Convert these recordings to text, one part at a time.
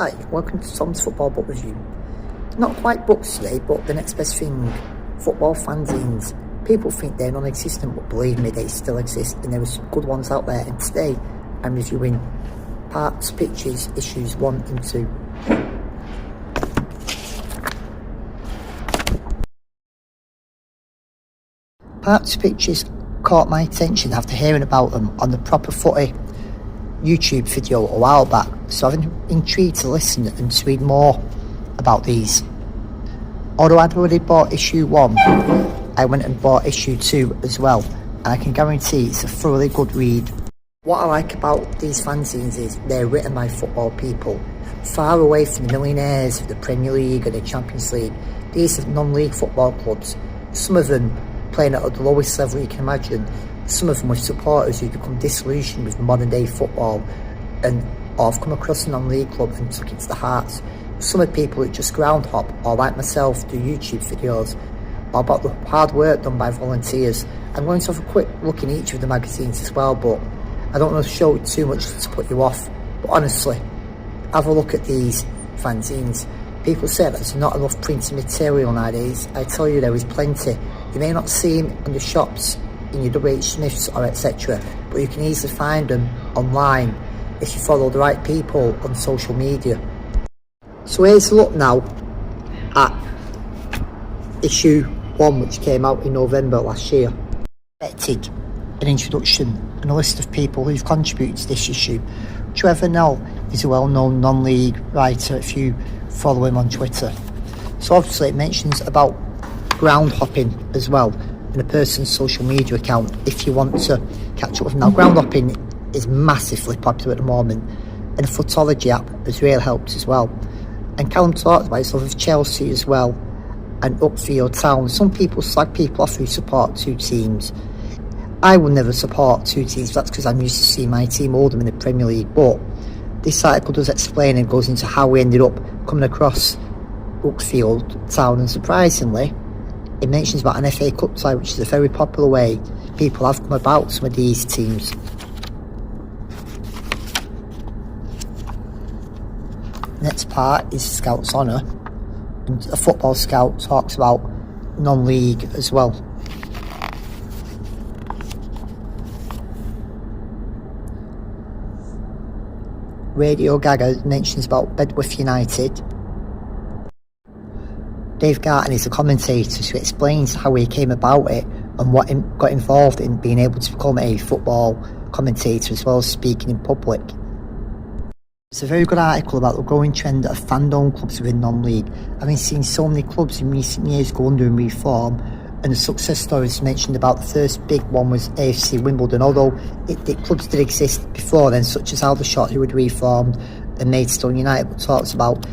Hi, welcome to Tom's Football Book Review. Not quite books today, but the next best thing, football fanzines. People think they're non-existent, but believe me, they still exist, and there are some good ones out there. And today, I'm reviewing Parts, Pictures, issues 1 and 2. Parts, Pictures caught my attention after hearing about them on the Proper Footy YouTube video a while back, so I've been intrigued to listen and to read more about these. Although I'd already bought issue 1, I went and bought issue 2 as well, and I can guarantee it's a thoroughly good read. What I like about these fanzines is they're written by football people, far away from the millionaires of the Premier League and the Champions League. These are non-league football clubs, some of them playing at the lowest level you can imagine, some of them with supporters who become disillusioned with modern day football and or have come across a non-league club and took it to the heart. Some of the people who just ground hop, or like myself, do YouTube videos or about the hard work done by volunteers. I'm going to have a quick look in each of the magazines as well, but I don't want to show too much to put you off. But honestly, have a look at these fanzines. People say that there's not enough printed material nowadays. I tell you, there is plenty. You may not see them in the shops, in your WH Smiths or etc., but you can easily find them online if you follow the right people on social media. So here's a look now at issue 1, which came out in November last year. Expected an introduction and a list of people who've contributed to this issue. Trevor Nell is a well-known non-league writer if you follow him on Twitter. So obviously it mentions about ground hopping as well in a person's social media account if you want to catch up with them. Now, ground hopping is massively popular at the moment, and the Footology app has really helped as well. And Callum talked about his love of Chelsea as well and Upfield Town. Some people slag people off who support two teams. I will never support two teams, that's because I'm used to seeing my team Oldham in the Premier League, but this article does explain and goes into how we ended up coming across Upfield Town, and surprisingly it mentions about an FA Cup tie, which is a very popular way people have come about some of these teams. Next part is Scout's Honour, and a football scout talks about non-league as well. Radio Gaga mentions about Bedworth United. Dave Garton is a commentator who explains how he came about it and what got involved in being able to become a football commentator as well as speaking in public. It's a very good article about the growing trend of fan-owned clubs within non-league. I've been seeing so many clubs in recent years go under and reform, and the success stories mentioned about the first big one was AFC Wimbledon, although the clubs did exist before then, such as Aldershot, who had reformed, and Maidstone United, but talks about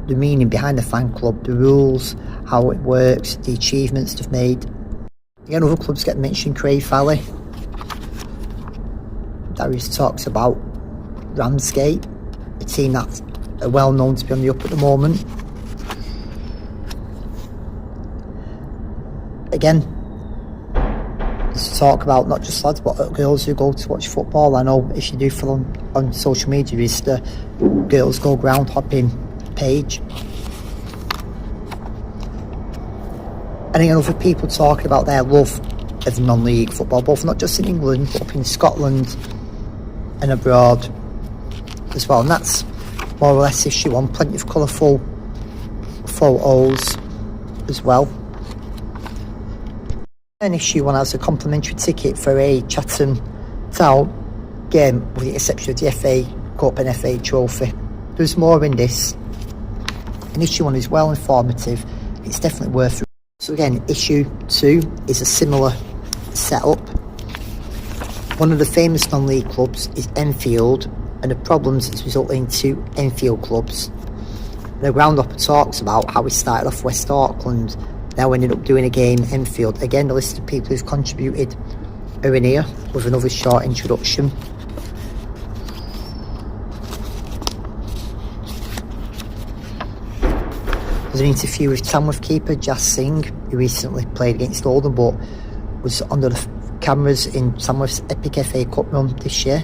the meaning behind the fan club, the rules, how it works, the achievements they've made. Again, other clubs get mentioned, Crave Valley. Darius talks about Ramsgate, a team that's well known to be on the up at the moment. Again, to talk about not just lads but girls who go to watch football. I know if you do follow on social media, it's the Girls Go Ground Hopping page. And again, other people talking about their love of non-league football, both not just in England but up in Scotland and abroad as well. And that's more or less issue 1. Plenty of colourful photos as well. And issue 1 has a complimentary ticket for a Chatham Town game, with the exception of the FA Cup and FA Trophy. There's more in this. And issue 1 is well informative. It's definitely worth it. So again, issue 2 is a similar setup. One of the famous non-league clubs is Enfield, and the problems it's resulting in 2 Enfield clubs. The ground-upper talks about how he started off West Auckland, now ended up doing a game Enfield. Again, the list of people who've contributed are in here with another short introduction. There's an interview with Tamworth keeper Jas Singh, who recently played against Oldham but was under the cameras in Tamworth's epic FA Cup run this year.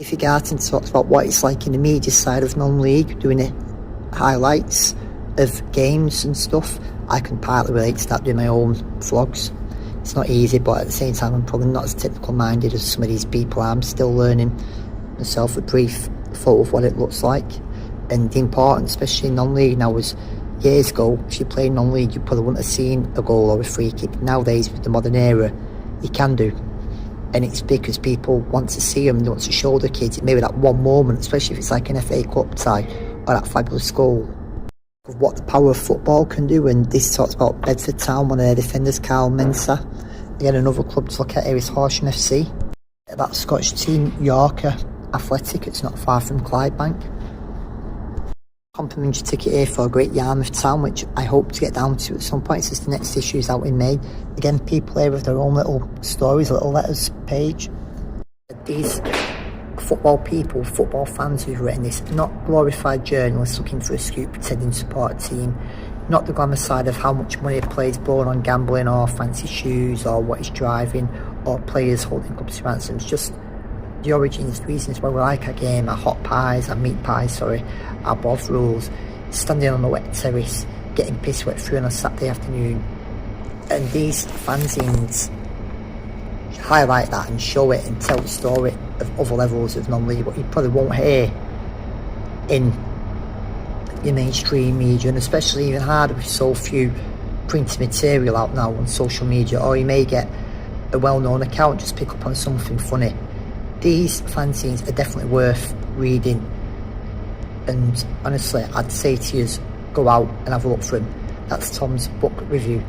If Garton talks about what it's like in the media side of non-league, doing highlights of games and stuff. I can partly relate to that doing my own vlogs. It's not easy, but at the same time I'm probably not as technical minded as some of these people. I'm still learning myself a brief photo of what it looks like, and the importance, especially in non-league now, was years ago if you played non-league you probably wouldn't have seen a goal or a free kick. Nowadays with the modern era you can do, and it's because people want to see them, they want to show the kids maybe that one moment, especially if it's like an FA Cup tie or that fabulous goal, of what the power of football can do. And this talks about Bedford Town, one of their defenders, Carl Mensah. Again, another club to look at here is Horsham FC. That Scottish team, Yorker Athletic, it's not far from Clydebank. Complimentary ticket here for a great Yarmouth Town, which I hope to get down to at some point, since the next issue is out in May. Again, people here with their own little stories, little letters page. These football people, football fans who've written this, not glorified journalists looking for a scoop pretending to support a team, not the glamour side of how much money a player's blown on gambling or fancy shoes or what he's driving or players holding clubs to ransoms. Just the origins, the reasons why we like our game, our hot pies, our meat pies, our Bov rules, standing on a wet terrace, getting piss wet through on a Saturday afternoon. And these fanzines highlight that and show it and tell the story of other levels of non-league, what you probably won't hear in your mainstream media, and especially even harder with so few printed material out now on social media, or you may get a well-known account just pick up on something funny. These fanzines are definitely worth reading, and honestly I'd say to you, go out and have a look for them. That's Tom's book review.